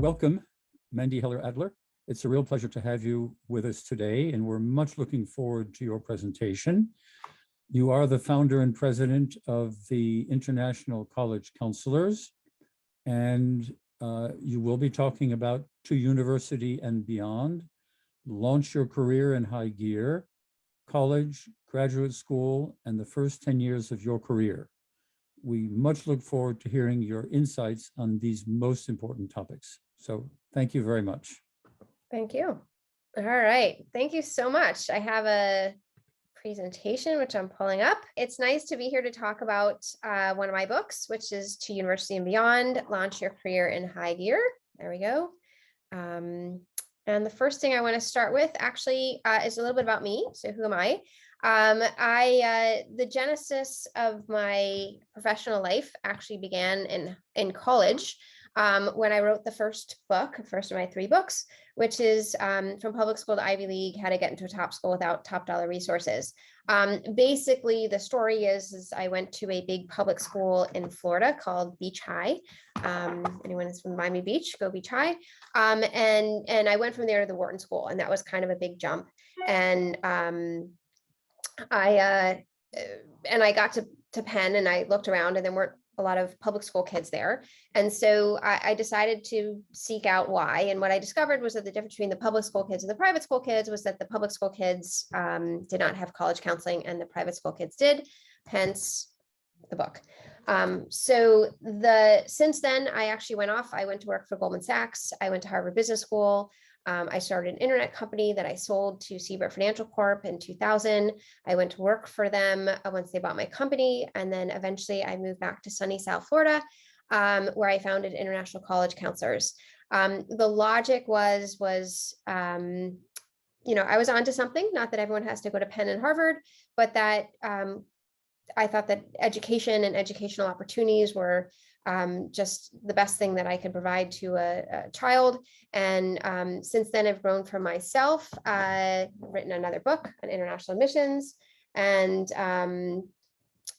welcome, Mandee Heller Adler. It's a real pleasure to have you with us today, and we're much looking forward to your presentation. You are the founder and president of the International College Counselors, and you will be talking about To University and Beyond, Launch Your Career in High Gear, College, Graduate School, and the First 10 Years of Your Career. We much look forward to hearing your insights on these most important topics. So thank you very much. Thank you. All right. Thank you so much. I have a presentation, which I'm pulling up. It's nice to be here to talk about one of my books, which is To University and Beyond, Launch Your Career in High Gear. There we go. And the first thing I want to start with actually is a little bit about me. So who am I? The genesis of my professional life actually began in college when I wrote the first of my 3 books, which is from public school to Ivy League, how to get into a top school without top dollar resources. Basically, the story is I went to a big public school in Florida called Beach High. Anyone is from Miami Beach, go Beach High. And I went from there to the Wharton School, and that was kind of a big jump. And I got to Penn, and I looked around, and there weren't a lot of public school kids there. And so I decided to seek out why. And what I discovered was that the difference between the public school kids and the private school kids was that the public school kids did not have college counseling, and the private school kids did, hence the book. Since then, I actually I went to work for Goldman Sachs. I went to Harvard Business School. I started an internet company that I sold to Siebert Financial Corp in 2000. I went to work for them once they bought my company. And then eventually I moved back to sunny South Florida, where I founded International College Counselors. The logic was I was onto something, not that everyone has to go to Penn and Harvard, but that I thought that education and educational opportunities were just the best thing that I could provide to a child. And since then, I've grown for myself, written another book on international admissions, and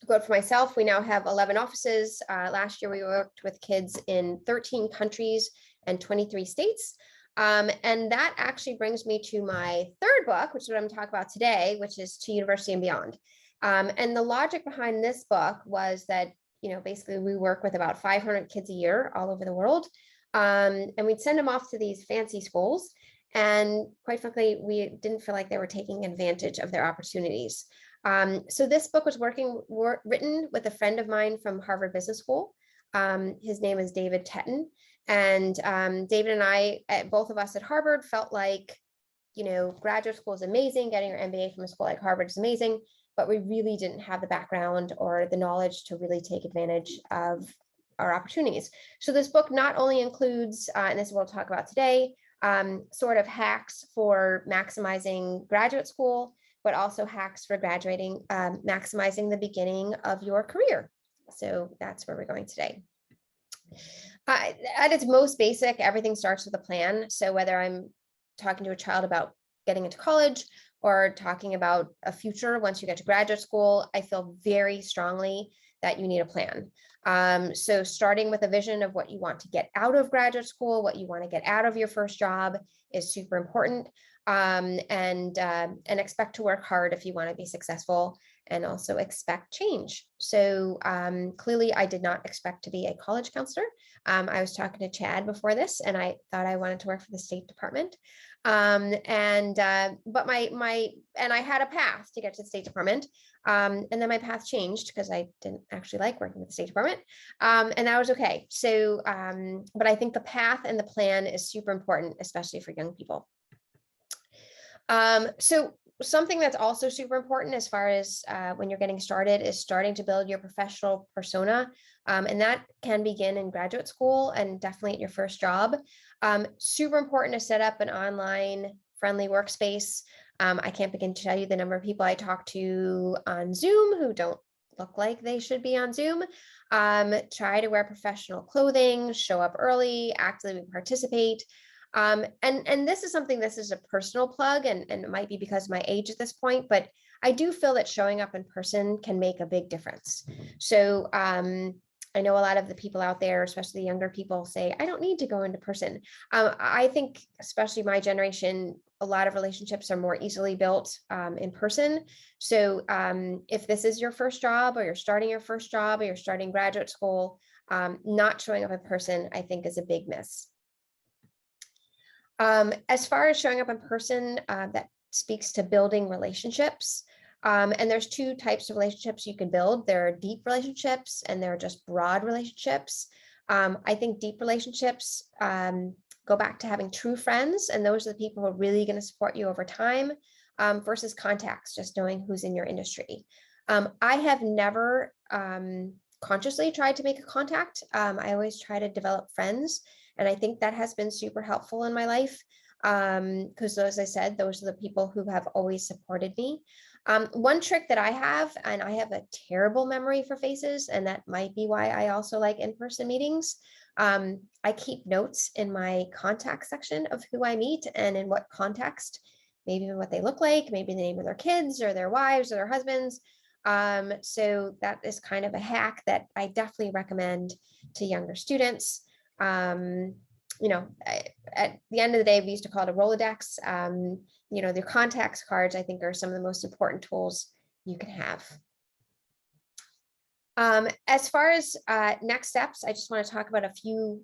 grown for myself. We now have 11 offices. Last year, we worked with kids in 13 countries and 23 states. And that actually brings me to my 3rd book, which is what I'm talking about today, which is To University and Beyond. And the logic behind this book was that basically we work with about 500 kids a year all over the world. And we'd send them off to these fancy schools. And quite frankly, we didn't feel like they were taking advantage of their opportunities. So this book was written with a friend of mine from Harvard Business School. His name is David Tetton. And David and I, both of us at Harvard, felt like, graduate school is amazing. Getting your MBA from a school like Harvard is amazing. But we really didn't have the background or the knowledge to really take advantage of our opportunities. So this book not only includes, and this is what we'll talk about today, sort of hacks for maximizing graduate school, but also hacks for graduating, maximizing the beginning of your career. So that's where we're going today. At its most basic, everything starts with a plan. So whether I'm talking to a child about getting into college or talking about a future once you get to graduate school, I feel very strongly that you need a plan. So starting with a vision of what you want to get out of graduate school, what you want to get out of your first job is super important. And expect to work hard if you want to be successful, and also expect change. So clearly I did not expect to be a college counselor. I was talking to Chad before this, and I thought I wanted to work for the State Department. But I had a path to get to the State Department. And then my path changed because I didn't actually like working with the State Department. And that was okay. So, but I think the path and the plan is super important, especially for young people. So something that's also super important as far as when you're getting started is starting to build your professional persona. And that can begin in graduate school and definitely at your first job. Super important to set up an online friendly workspace. I can't begin to tell you the number of people I talk to on Zoom who don't look like they should be on Zoom. Try to wear professional clothing, show up early, actively participate. And this is something, this is a personal plug, and it might be because of my age at this point, but I do feel that showing up in person can make a big difference. So I know a lot of the people out there, especially the younger people, say, I don't need to go into person. I think, especially my generation, a lot of relationships are more easily built in person. So if this is your first job, or you're starting your first job, or you're starting graduate school, not showing up in person, I think, is a big miss. As far as showing up in person, that speaks to building relationships. And there's two types of relationships you can build. There are deep relationships and there are just broad relationships. I think deep relationships go back to having true friends, and those are the people who are really going to support you over time, versus contacts, just knowing who's in your industry. I have never consciously tried to make a contact. I always try to develop friends, and I think that has been super helpful in my life, because as I said, those are the people who have always supported me. One trick that I have, and I have a terrible memory for faces, and that might be why I also like in-person meetings. I keep notes in my contact section of who I meet and in what context, maybe even what they look like, maybe the name of their kids or their wives or their husbands. So that is kind of a hack that I definitely recommend to younger students. You know, at the end of the day, we used to call it a Rolodex. You know, the contacts cards, I think, are some of the most important tools you can have. As far as next steps, I just want to talk about a few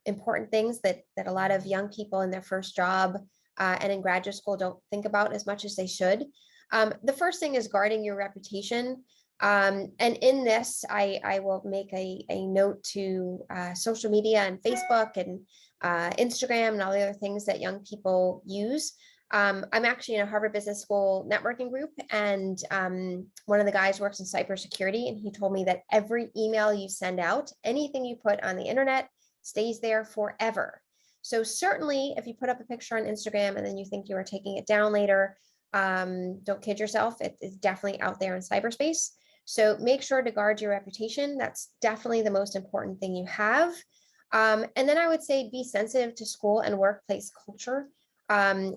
important things that a lot of young people in their first job and in graduate school don't think about as much as they should. The first thing is guarding your reputation. And in this, I will make a note to social media and Facebook and Instagram and all the other things that young people use. I'm actually in a Harvard Business School networking group, and one of the guys works in cybersecurity, and he told me that every email you send out, anything you put on the internet, stays there forever. So certainly, if you put up a picture on Instagram and then you think you are taking it down later, don't kid yourself. It is definitely out there in cyberspace. So make sure to guard your reputation. That's definitely the most important thing you have. And then I would say be sensitive to school and workplace culture.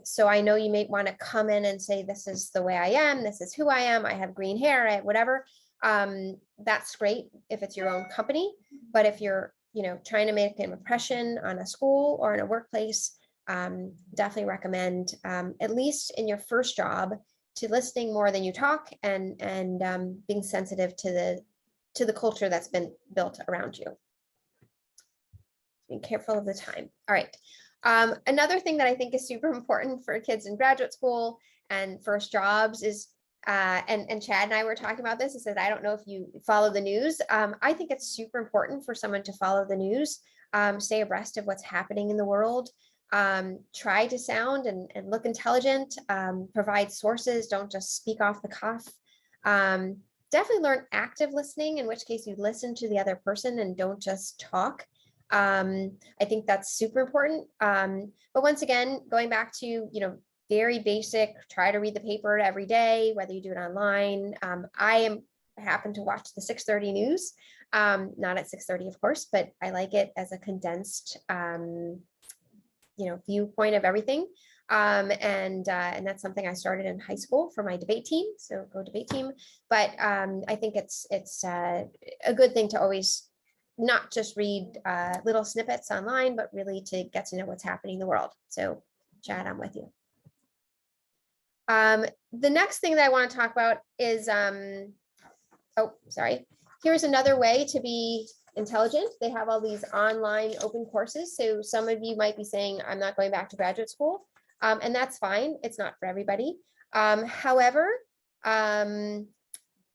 So I know you may want to come in and say, this is the way I am, this is who I am, I have green hair, I have whatever. That's great if it's your own company. But if you're, you know, trying to make an impression on a school or in a workplace, definitely recommend, at least in your first job, to listening more than you talk, and being sensitive to the culture that's been built around you. Be careful of the time. All right. Another thing that I think is super important for kids in graduate school and first jobs is, and Chad and I were talking about this, is that I don't know if you follow the news. I think it's super important for someone to follow the news, stay abreast of what's happening in the world. Try to sound and look intelligent, provide sources, don't just speak off the cuff. Definitely learn active listening, in which case you listen to the other person and don't just talk. I think that's super important. But once again, going back to, you know, very basic, try to read the paper every day, whether you do it online. I happen to watch the 6:30 news, not at 6:30, of course, but I like it as a condensed, you know, viewpoint of everything. And that's something I started in high school for my debate team. So go debate team. But I think it's a good thing to always not just read little snippets online, but really to get to know what's happening in the world. So Chad, I'm with you. The next thing that I want to talk about is, oh, sorry. Here's another way to be intelligent. They have all these online open courses. So some of you might be saying, I'm not going back to graduate school. And that's fine. It's not for everybody. However,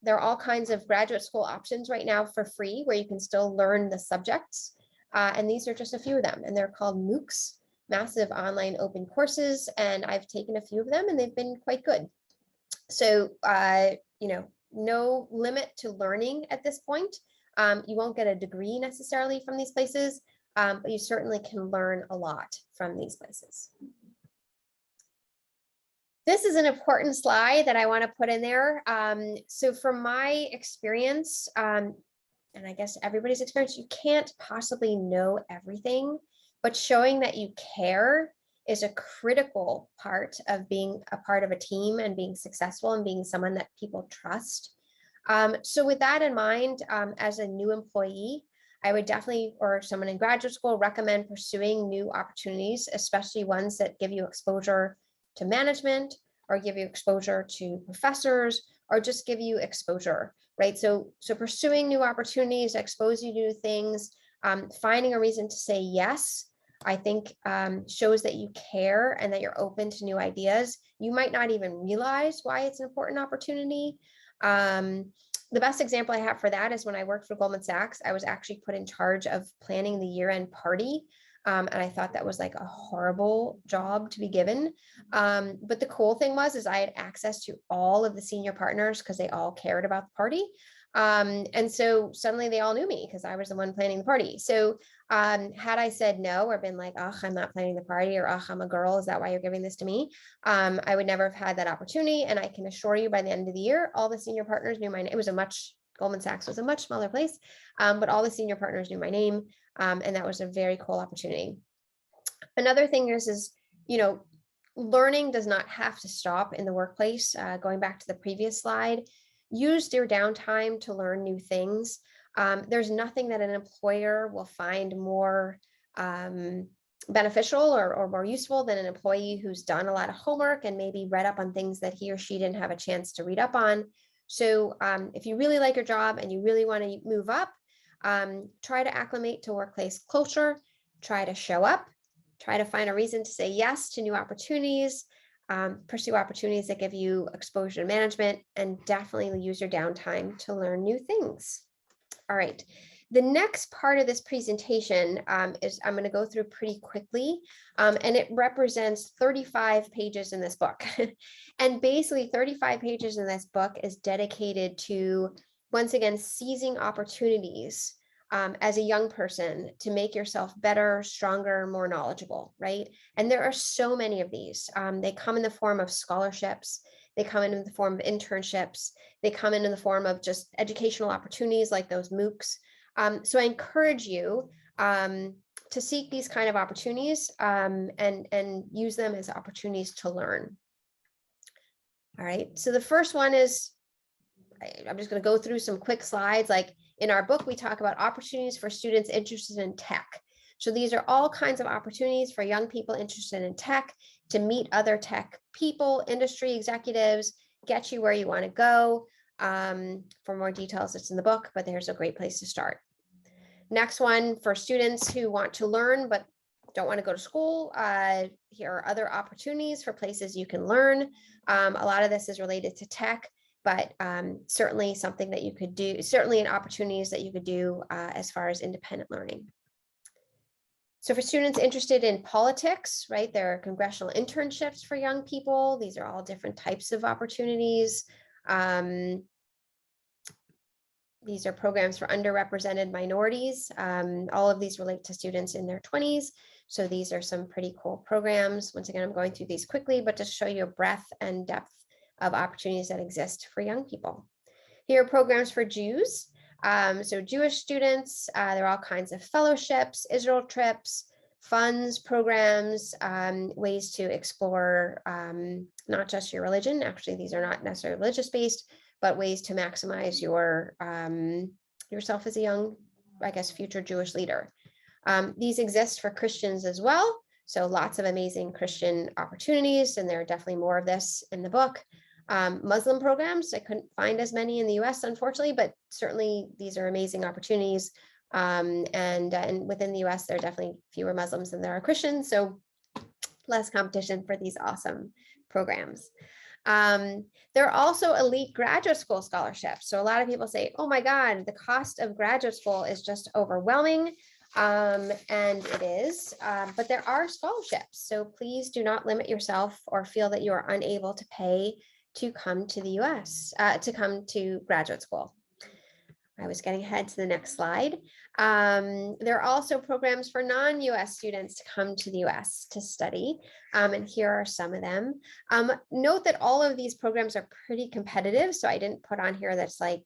there are all kinds of graduate school options right now for free where you can still learn the subjects. And these are just a few of them. And they're called MOOCs, Massive Online Open Courses. And I've taken a few of them and they've been quite good. So, you know, no limit to learning at this point. You won't get a degree necessarily from these places, but you certainly can learn a lot from these places. This is an important slide that I want to put in there. So from my experience, and I guess everybody's experience, you can't possibly know everything, but showing that you care is a critical part of being a part of a team and being successful and being someone that people trust. So with that in mind, as a new employee, I would definitely, or someone in graduate school, recommend pursuing new opportunities, especially ones that give you exposure to management or give you exposure to professors or just give you exposure, right? So pursuing new opportunities, expose you to new things, finding a reason to say yes, I think shows that you care and that you're open to new ideas. You might not even realize why it's an important opportunity. The best example I have for that is when I worked for Goldman Sachs, I was actually put in charge of planning the year-end party. And I thought that was like a horrible job to be given. But the cool thing was I had access to all of the senior partners because they all cared about the party. And so suddenly they all knew me because I was the one planning the party. So had I said no or been like, oh, I'm not planning the party, or oh, I'm a girl, is that why you're giving this to me? I would never have had that opportunity. And I can assure you by the end of the year, all the senior partners knew my name. It was Goldman Sachs was a much smaller place, but all the senior partners knew my name. And that was a very cool opportunity. Another thing is, learning does not have to stop in the workplace. Going back to the previous slide, use your downtime to learn new things. There's nothing that an employer will find more beneficial or more useful than an employee who's done a lot of homework and maybe read up on things that he or she didn't have a chance to read up on. So if you really like your job and you really want to move up, try to acclimate to workplace culture, try to show up, try to find a reason to say yes to new opportunities, pursue opportunities that give you exposure to management, and definitely use your downtime to learn new things. All right. The next part of this presentation is I'm going to go through pretty quickly, and it represents 35 pages in this book. And basically 35 pages in this book is dedicated to, once again, seizing opportunities as a young person to make yourself better, stronger, more knowledgeable, right? And there are so many of these. They come in the form of scholarships. They come in the form of internships. They come in the form of just educational opportunities like those MOOCs. So I encourage you to seek these kind of opportunities and use them as opportunities to learn. All right, so the first one is, I'm just going to go through some quick slides. Like in our book, we talk about opportunities for students interested in tech. So these are all kinds of opportunities for young people interested in tech to meet other tech people, industry executives, get you where you want to go. For more details, it's in the book, but there's a great place to start. Next one, for students who want to learn but don't want to go to school, here are other opportunities for places you can learn. A lot of this is related to tech, but certainly something that you could do, certainly in opportunities that you could do as far as independent learning. So for students interested in politics, right, there are congressional internships for young people. These are all different types of opportunities. These are programs for underrepresented minorities. All of these relate to students in their 20s. So these are some pretty cool programs. Once again, I'm going through these quickly, but to show you a breadth and depth of opportunities that exist for young people. Here are programs for Jews. So Jewish students, there are all kinds of fellowships, Israel trips, funds, programs, ways to explore not just your religion. Actually, these are not necessarily religious based, but ways to maximize your yourself as a young, I guess, future Jewish leader. These exist for Christians as well. So lots of amazing Christian opportunities, and there are definitely more of this in the book. Muslim programs, I couldn't find as many in the US, unfortunately, but certainly these are amazing opportunities. And within the US, there are definitely fewer Muslims than there are Christians, so less competition for these awesome programs. There are also elite graduate school scholarships. So a lot of people say, oh my God, the cost of graduate school is just overwhelming. And it is, but there are scholarships. So please do not limit yourself or feel that you are unable to pay to come to the US, to come to graduate school. I was getting ahead to the next slide. There are also programs for non-US students to come to the US to study, and here are some of them. Note that all of these programs are pretty competitive, so I didn't put on here that's like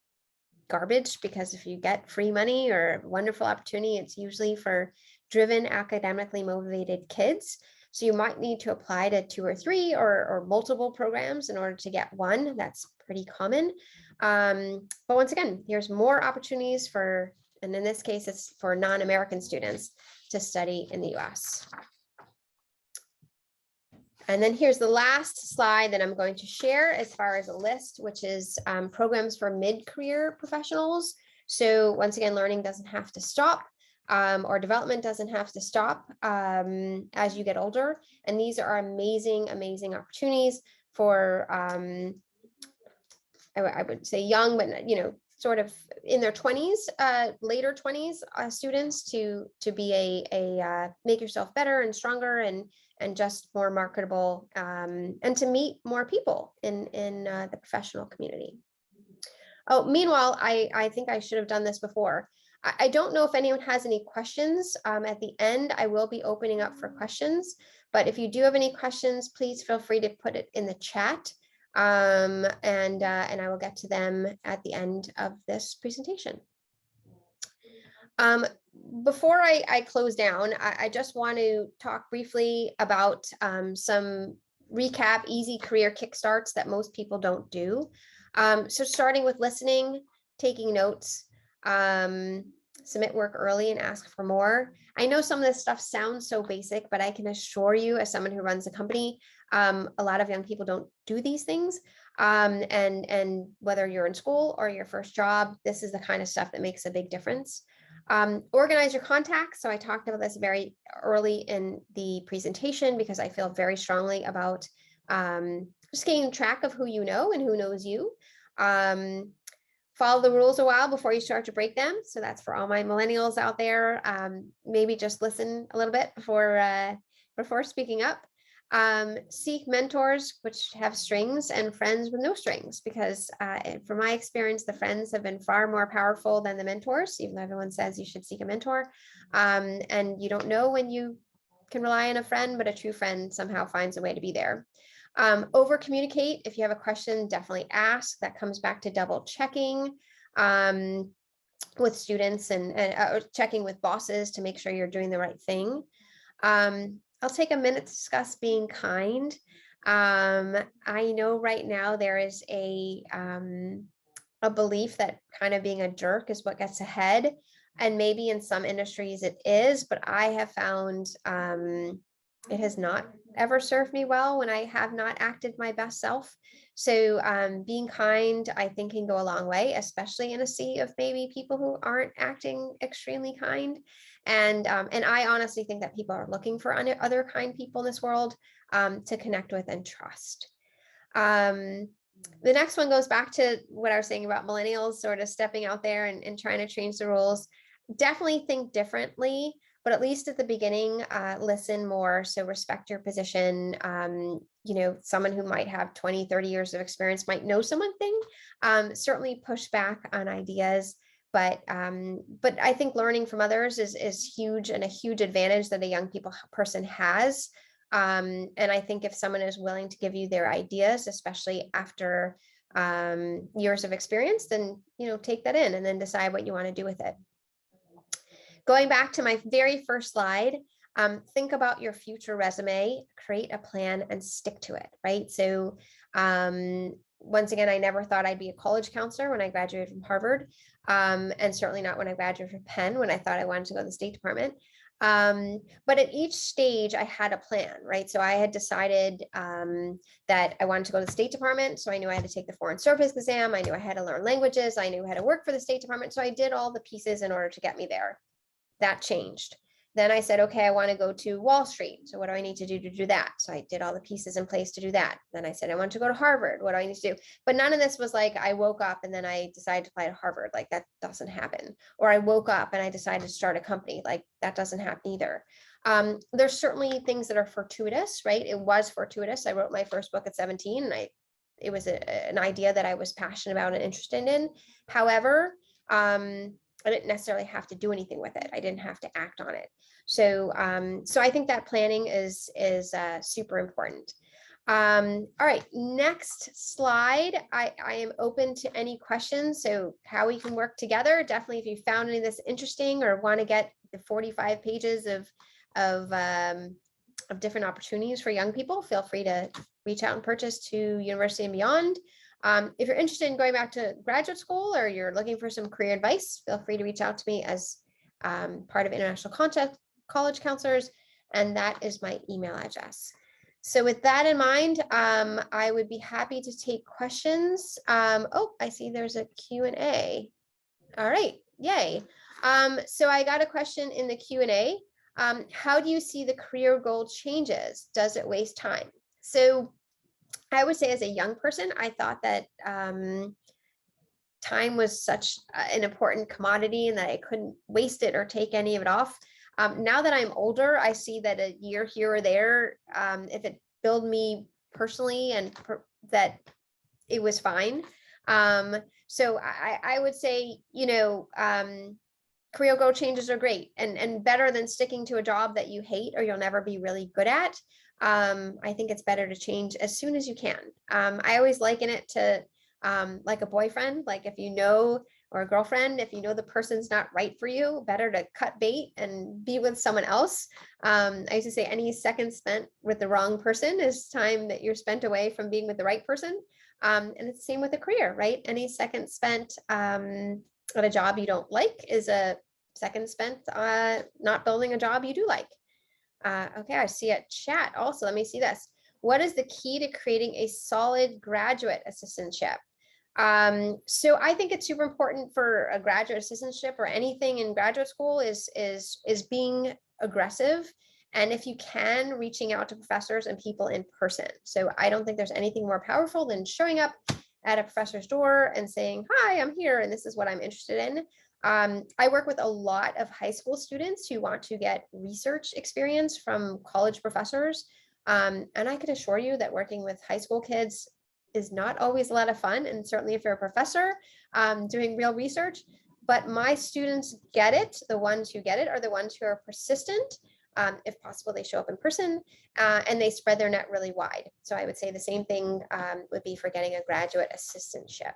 garbage, because if you get free money or wonderful opportunity, it's usually for driven, academically motivated kids. So you might need to apply to 2 or 3 or multiple programs in order to get one. That's pretty common. But once again, there's more opportunities for, and in this case, it's for non-American students to study in the US. And then here's the last slide that I'm going to share as far as a list, which is programs for mid-career professionals. So once again, learning doesn't have to stop, or development doesn't have to stop as you get older. And these are amazing, amazing opportunities for, I would say young, but sort of in their 20s, later 20s students to be make yourself better and stronger and just more marketable, and to meet more people in the professional community. Oh, meanwhile, I think I should have done this before. I don't know if anyone has any questions. At the end, I will be opening up for questions, but if you do have any questions, please feel free to put it in the chat. And I will get to them at the end of this presentation. Before I close down, I just want to talk briefly about some recap easy career kickstarts that most people don't do. So starting with listening, taking notes, submit work early and ask for more. I know some of this stuff sounds so basic, but I can assure you, as someone who runs a company, a lot of young people don't do these things. And whether you're in school or your first job, this is the kind of stuff that makes a big difference. Organize your contacts. So I talked about this very early in the presentation because I feel very strongly about just keeping track of who you know and who knows you. Follow the rules a while before you start to break them. So that's for all my millennials out there. Maybe just listen a little bit before speaking up. Seek mentors which have strings and friends with no strings, because from my experience, the friends have been far more powerful than the mentors, even though everyone says you should seek a mentor. And you don't know when you can rely on a friend, but a true friend somehow finds a way to be there. Over communicate. If you have a question, definitely ask. That comes back to double checking with students and checking with bosses to make sure you're doing the right thing. I'll take a minute to discuss being kind. I know right now there is a belief that kind of being a jerk is what gets ahead. And maybe in some industries it is, but I have found it has not ever served me well when I have not acted my best self. So being kind, I think, can go a long way, especially in a sea of maybe people who aren't acting extremely kind. And I honestly think that people are looking for other kind people in this world to connect with and trust. The next one goes back to what I was saying about millennials sort of stepping out there and trying to change the rules. Definitely think differently, but at least at the beginning, listen more. So respect your position. Someone who might have 20, 30 years of experience might know something. Certainly push back on ideas. But I think learning from others is huge, and a huge advantage that a young person has. And I think if someone is willing to give you their ideas, especially after years of experience, then take that in and then decide what you want to do with it. Going back to my very first slide, think about your future resume, create a plan and stick to it, right? So once again, I never thought I'd be a college counselor when I graduated from Harvard, and certainly not when I graduated from Penn, when I thought I wanted to go to the State Department. But at each stage I had a plan, right? So I had decided that I wanted to go to the State Department. So I knew I had to take the Foreign Service exam. I knew I had to learn languages. I knew I had to work for the State Department. So I did all the pieces in order to get me there. That changed. Then I said, okay, I want to go to Wall Street. So what do I need to do that? So I did all the pieces in place to do that. Then I said, I want to go to Harvard. What do I need to do? But none of this was like, I woke up and then I decided to apply to Harvard. Like that doesn't happen. Or I woke up and I decided to start a company. Like that doesn't happen either. There's certainly things that are fortuitous, right? It was fortuitous. I wrote my first book at 17 and it was an idea that I was passionate about and interested in. However, I didn't necessarily have to do anything with it. I didn't have to act on it. So I think that planning is super important. All right, next slide. I am open to any questions. So how we can work together. Definitely, if you found any of this interesting or want to get the 45 pages of of different opportunities for young people, feel free to reach out and purchase to University and Beyond. If you're interested in going back to graduate school or you're looking for some career advice, feel free to reach out to me as part of International College Counselors, and that is my email address. So with that in mind, I would be happy to take questions. Oh, I see there's a Q&A. All right, yay. So I got a question in the Q&A. How do you see the career goal changes? Does it waste time? So I would say as a young person, I thought that time was such an important commodity and that I couldn't waste it or take any of it off. Now that I'm older, I see that a year here or there, if it built me personally and that it was fine. So I would say, career goal changes are great and better than sticking to a job that you hate or you'll never be really good at. I think it's better to change as soon as you can. I always liken it to like a boyfriend, like if you know, or a girlfriend, if you know the person's not right for you, better to cut bait and be with someone else. I used to say any second spent with the wrong person is time that you're spent away from being with the right person. And it's the same with a career, right? Any second spent at a job you don't like is a second spent not building a job you do like. Okay, I see a chat also. Let me see this. What is the key to creating a solid graduate assistantship? So I think it's super important for a graduate assistantship or anything in graduate school is being aggressive. And if you can, reaching out to professors and people in person. So I don't think there's anything more powerful than showing up at a professor's door and saying, hi, I'm here and this is what I'm interested in. I work with a lot of high school students who want to get research experience from college professors. And I can assure you that working with high school kids is not always a lot of fun. And certainly if you're a professor doing real research, but my students get it. The ones who get it are the ones who are persistent. If possible, they show up in person and they spread their net really wide. So I would say the same thing would be for getting a graduate assistantship.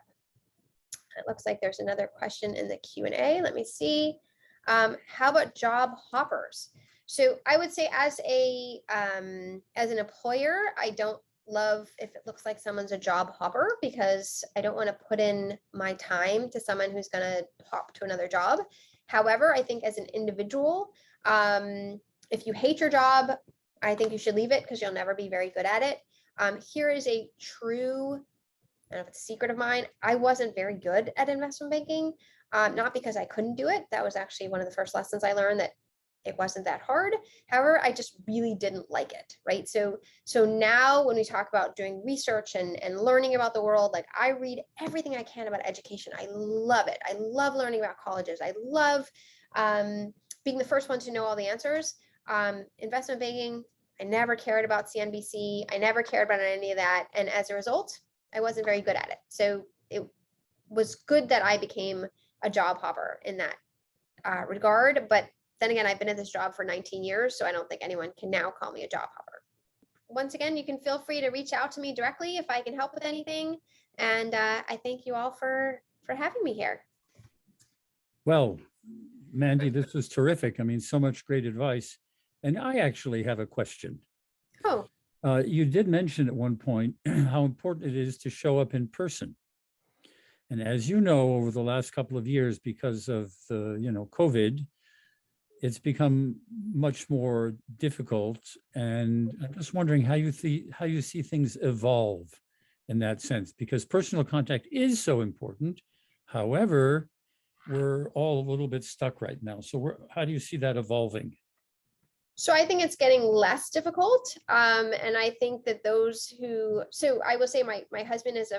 It looks like there's another question in the Q&A. Let me see. How about job hoppers? So I would say as an employer, I don't love if it looks like someone's a job hopper because I don't want to put in my time to someone who's going to hop to another job. However, I think as an individual, if you hate your job, I think you should leave it because you'll never be very good at it. Here is a true, I don't know if it's a secret of mine. I wasn't very good at investment banking, not because I couldn't do it. That was actually one of the first lessons I learned, that it wasn't that hard. However, I just really didn't like it, right? So now when we talk about doing research and learning about the world, like I read everything I can about education. I love it. I love learning about colleges. I love being the first one to know all the answers. Investment banking, I never cared about CNBC. I never cared about any of that. And as a result, I wasn't very good at it. So it was good that I became a job hopper in that regard. But then again, I've been at this job for 19 years, so I don't think anyone can now call me a job hopper. Once again, you can feel free to reach out to me directly if I can help with anything. And I thank you all for having me here. Well, Mandee, this was terrific. I mean, so much great advice. And I actually have a question. Oh. You did mention at one point how important it is to show up in person. And as you know, over the last couple of years, because of the, COVID, it's become much more difficult. And I'm just wondering how you see things evolve in that sense, because personal contact is so important. However, we're all a little bit stuck right now. So how do you see that evolving? So I think it's getting less difficult. And I think that so I will say my husband is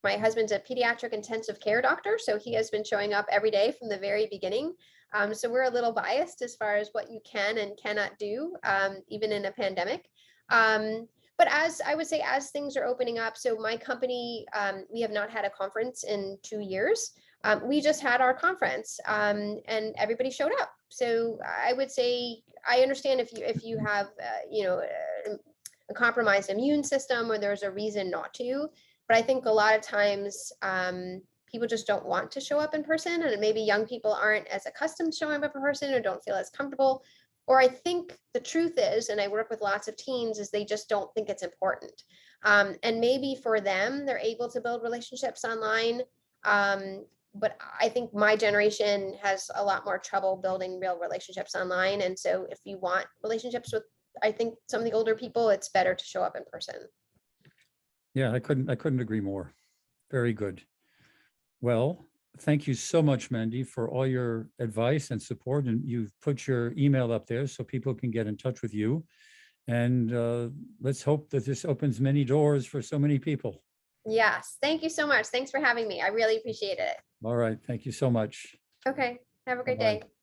my husband's a pediatric intensive care doctor. So he has been showing up every day from the very beginning. So we're a little biased as far as what you can and cannot do, even in a pandemic. But as I would say, as things are opening up, so my company, we have not had a conference in 2 years. We just had our conference and everybody showed up. So I would say, I understand if you have, a compromised immune system or there's a reason not to, but I think a lot of times people just don't want to show up in person, and maybe young people aren't as accustomed to showing up in person or don't feel as comfortable. Or I think the truth is, and I work with lots of teens, is they just don't think it's important. And maybe for them, they're able to build relationships online. But I think my generation has a lot more trouble building real relationships online. And so if you want relationships with, I think, some of the older people, it's better to show up in person. Yeah, I couldn't agree more. Very good. Well, thank you so much, Mandee, for all your advice and support. And you've put your email up there so people can get in touch with you. And let's hope that this opens many doors for so many people. Yes. Thank you so much. Thanks for having me. I really appreciate it. All right. Thank you so much. Okay. Have a great Bye-bye. day.